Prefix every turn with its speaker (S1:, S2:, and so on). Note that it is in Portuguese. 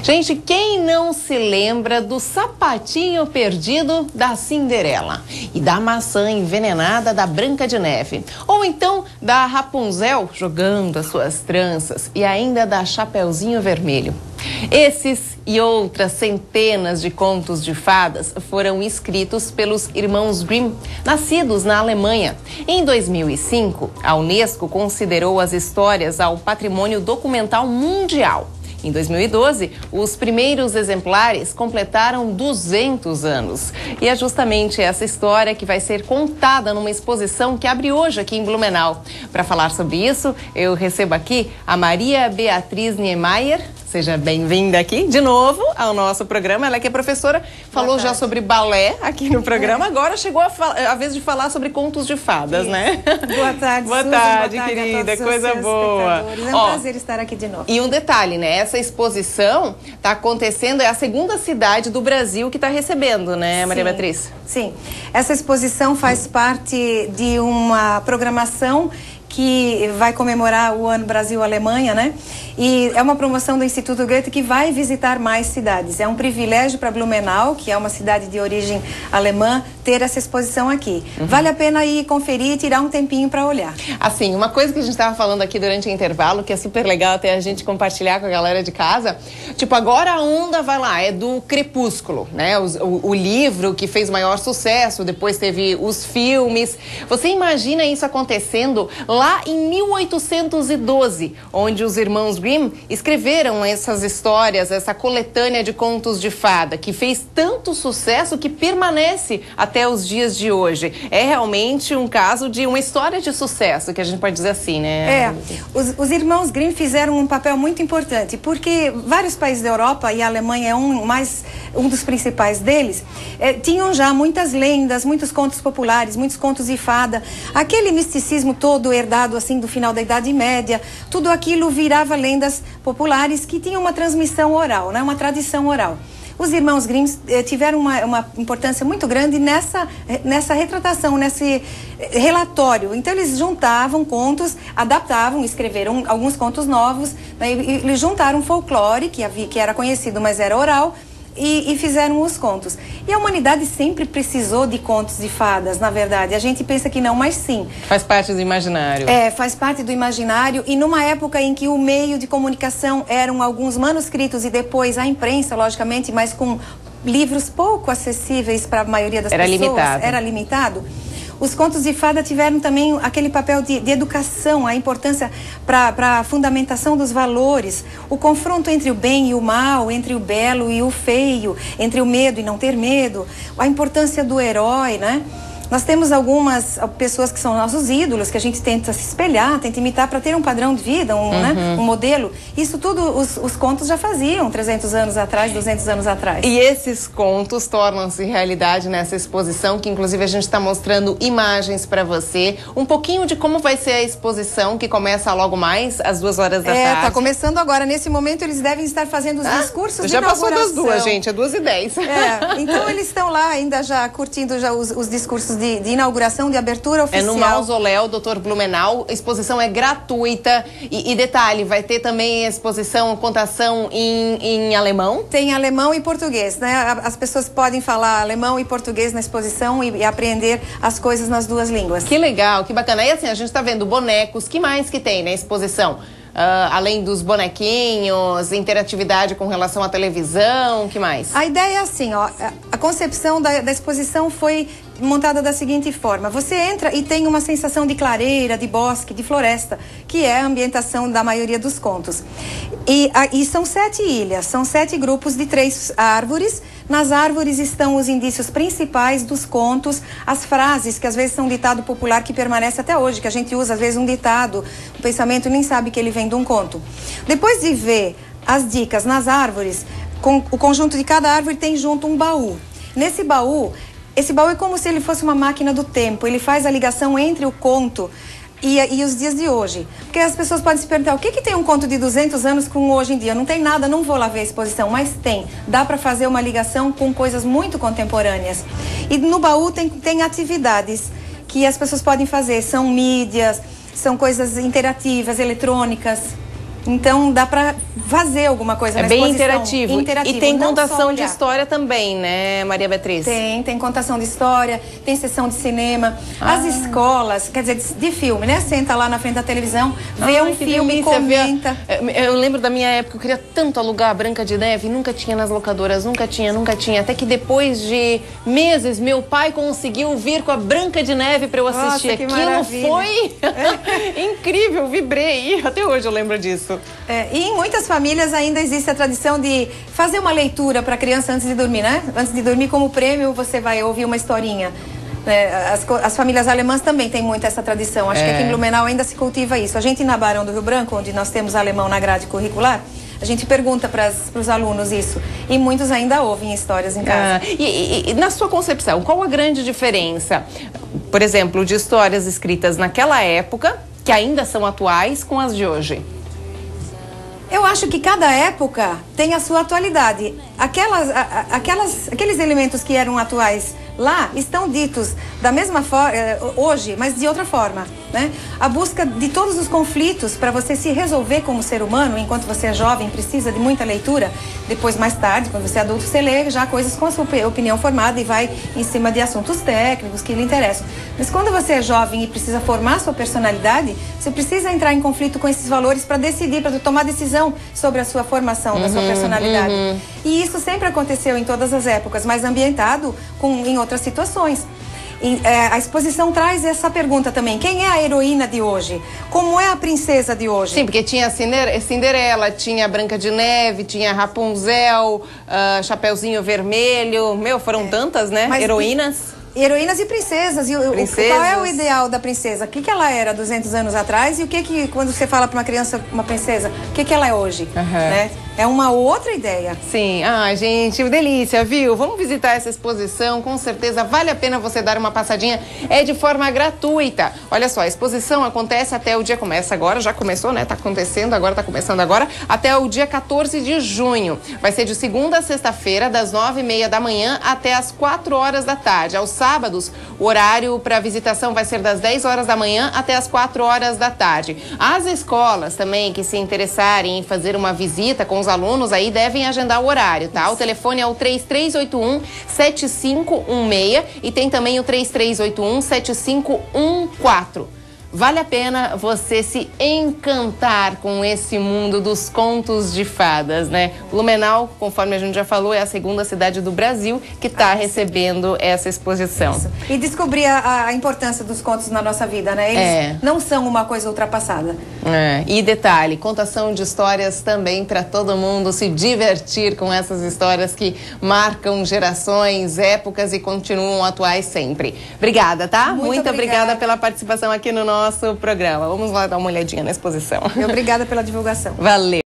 S1: Gente, quem não se lembra do sapatinho perdido da Cinderela e da maçã envenenada da Branca de Neve? Ou então da Rapunzel jogando as suas tranças e ainda da Chapeuzinho Vermelho? Esses e outras centenas de contos de fadas foram escritos pelos irmãos Grimm, nascidos na Alemanha. Em 2005, a Unesco considerou as histórias ao patrimônio documental mundial. Em 2012, os primeiros exemplares completaram 200 anos. E é justamente essa história que vai ser contada numa exposição que abre hoje aqui em Blumenau. Para falar sobre isso, eu recebo aqui a Maria Beatriz Niemeyer. Seja bem-vinda aqui de novo ao nosso programa. Ela que é professora, falou já sobre balé aqui no programa. Agora chegou a vez de falar sobre contos de fadas, isso, né?
S2: Boa tarde,
S1: boa
S2: Suzy,
S1: tarde,
S2: boa tarde,
S1: querida. Coisa boa.
S2: É um prazer estar aqui de novo.
S1: E um detalhe, né? Essa exposição está acontecendo, é a segunda cidade do Brasil que está recebendo, né, Maria Beatriz?
S2: Sim. Essa exposição faz parte de uma programação que vai comemorar o ano Brasil-Alemanha, né? E é uma promoção do Instituto Goethe que vai visitar mais cidades. É um privilégio para Blumenau, que é uma cidade de origem alemã, ter essa exposição aqui. Vale a pena ir conferir e tirar um tempinho para olhar.
S1: Assim, uma coisa que a gente estava falando aqui durante o intervalo, que é super legal até a gente compartilhar com a galera de casa, tipo, agora a onda vai lá, é do Crepúsculo, né? O livro que fez maior sucesso, depois teve os filmes. Você imagina isso acontecendo lá em 1812, onde os irmãos Grimm escreveram essas histórias, essa coletânea de contos de fada, que fez tanto sucesso que permanece até os dias de hoje. É realmente um caso de uma história de sucesso, que a gente pode dizer assim, né?
S2: Os irmãos Grimm fizeram um papel muito importante, porque vários países da Europa, e a Alemanha é um dos principais deles, tinham já muitas lendas, muitos contos populares, muitos contos de fada. Aquele misticismo todo herdado assim do final da Idade Média, tudo aquilo virava lendas populares que tinham uma transmissão oral, né? Uma tradição oral. Os irmãos Grimm tiveram uma importância muito grande nessa retratação, nesse relatório. Então eles juntavam contos, adaptavam, escreveram alguns contos novos, né? Eles juntaram folclore, que era conhecido, mas era oral, e fizeram os contos. E a humanidade sempre precisou de contos de fadas, na verdade. A gente pensa que não, mas sim.
S1: Faz parte do imaginário.
S2: Faz parte do imaginário. E numa época em que o meio de comunicação eram alguns manuscritos e depois a imprensa, logicamente, mas com livros pouco acessíveis para a maioria das pessoas. Era limitado. Os contos de fada tiveram também aquele papel de educação, a importância para a fundamentação dos valores, o confronto entre o bem e o mal, entre o belo e o feio, entre o medo e não ter medo, a importância do herói, né? Nós temos algumas pessoas que são nossos ídolos, que a gente tenta se espelhar, tenta imitar para ter um padrão de vida, né, um modelo. Isso tudo os contos já faziam 300 anos atrás, 200 anos atrás.
S1: E esses contos tornam-se realidade nessa exposição, que inclusive a gente está mostrando imagens para você. Um pouquinho de como vai ser a exposição, que começa logo mais, às 2 horas da tarde.
S2: Tá começando agora. Nesse momento eles devem estar fazendo os discursos de inauguração.
S1: Já passou das 2, gente, é 2h10.
S2: Então eles estão lá ainda já curtindo já os discursos de inauguração, de abertura oficial.
S1: É no Mausoléu Dr. Blumenau, a exposição é gratuita e detalhe, vai ter também exposição, contação em alemão?
S2: Tem alemão e português, né? As pessoas podem falar alemão e português na exposição e aprender as coisas nas duas línguas.
S1: Que legal, que bacana. E assim, a gente está vendo bonecos, que mais que tem na exposição? Além dos bonequinhos, interatividade com relação à televisão, que mais?
S2: A ideia é assim, ó, a concepção da exposição foi montada da seguinte forma: você entra e tem uma sensação de clareira, de bosque, de floresta, que é a ambientação da maioria dos contos. E são 7 ilhas, são 7 grupos de 3 árvores. Nas árvores estão os indícios principais dos contos, as frases que às vezes são ditado popular que permanece até hoje, que a gente usa às vezes um ditado, um pensamento nem sabe que ele vem de um conto. Depois de ver as dicas nas árvores, com o conjunto de cada árvore tem junto um baú. Nesse baú, esse baú é como se ele fosse uma máquina do tempo, ele faz a ligação entre o conto e os dias de hoje. Porque as pessoas podem se perguntar, o que tem um conto de 200 anos com hoje em dia? Não tem nada, não vou lá ver a exposição, mas tem. Dá para fazer uma ligação com coisas muito contemporâneas. E no baú tem atividades que as pessoas podem fazer, são mídias, são coisas interativas, eletrônicas. Então dá para fazer alguma coisa na exposição.
S1: É bem interativo. E tem contação de história também, né, Maria Beatriz?
S2: Tem contação de história, tem sessão de cinema. As escolas, quer dizer, de filme, né? Senta lá na frente da televisão, vê um filme, comenta.
S1: Eu lembro da minha época, eu queria tanto alugar a Branca de Neve, nunca tinha nas locadoras, nunca tinha. Até que depois de meses, meu pai conseguiu vir com a Branca de Neve para eu assistir.
S2: Nossa, que
S1: Aquilo
S2: maravilha.
S1: foi incrível, vibrei. E até hoje eu lembro disso.
S2: E em muitas famílias ainda existe a tradição de fazer uma leitura para a criança antes de dormir, né? Antes de dormir, como prêmio, você vai ouvir uma historinha. As famílias alemãs também têm muito essa tradição. Acho que aqui em Blumenau ainda se cultiva isso. A gente na Barão do Rio Branco, onde nós temos alemão na grade curricular, a gente pergunta para os alunos isso. E muitos ainda ouvem histórias em casa.
S1: E na sua concepção, qual a grande diferença, por exemplo, de histórias escritas naquela época, que ainda são atuais, com as de hoje?
S2: Eu acho que cada época tem a sua atualidade. Aqueles elementos que eram atuais lá estão ditos da mesma forma hoje, mas de outra forma, né? A busca de todos os conflitos para você se resolver como ser humano, enquanto você é jovem, precisa de muita leitura. Depois, mais tarde, quando você é adulto, você lê já coisas com a sua opinião formada e vai em cima de assuntos técnicos que lhe interessam. Mas quando você é jovem e precisa formar sua personalidade, você precisa entrar em conflito com esses valores para decidir, para tomar decisão sobre a sua formação, da sua personalidade. E isso sempre aconteceu em todas as épocas, mas ambientado em outras situações. A exposição traz essa pergunta também. Quem é a heroína de hoje? Como é a princesa de hoje?
S1: Sim, porque tinha Cinderela, tinha Branca de Neve, tinha Rapunzel, Chapeuzinho Vermelho. Foram tantas, né?
S2: Mas
S1: heroínas.
S2: Heroínas e princesas. Qual é o ideal da princesa? O que ela era 200 anos atrás e o que quando você fala para uma criança, uma princesa, o que ela é hoje? Né? É uma outra ideia.
S1: Sim. Gente, delícia, viu? Vamos visitar essa exposição, com certeza vale a pena você dar uma passadinha. É de forma gratuita. Olha só, a exposição acontece até o dia, começa agora, já começou, né? Tá acontecendo agora, tá começando agora, até o dia 14 de junho. Vai ser de segunda a sexta-feira, das 9h30 da manhã até as 4 horas da tarde. Aos sábados, o horário para visitação vai ser das 10 horas da manhã até as 4 horas da tarde. As escolas também que se interessarem em fazer uma visita com os alunos aí devem agendar o horário, tá? O telefone é o 3381-7516 e tem também o 3381-7514. Vale a pena você se encantar com esse mundo dos contos de fadas, né? Blumenau, conforme a gente já falou, é a segunda cidade do Brasil que está recebendo essa exposição.
S2: Isso. E descobrir a importância dos contos na nossa vida, né? Eles não são uma coisa ultrapassada.
S1: E detalhe, contação de histórias também para todo mundo se divertir com essas histórias que marcam gerações, épocas e continuam atuais sempre. Obrigada, tá? Muito obrigada pela participação aqui no nosso programa. Vamos lá dar uma olhadinha na exposição.
S2: Obrigada pela divulgação.
S1: Valeu.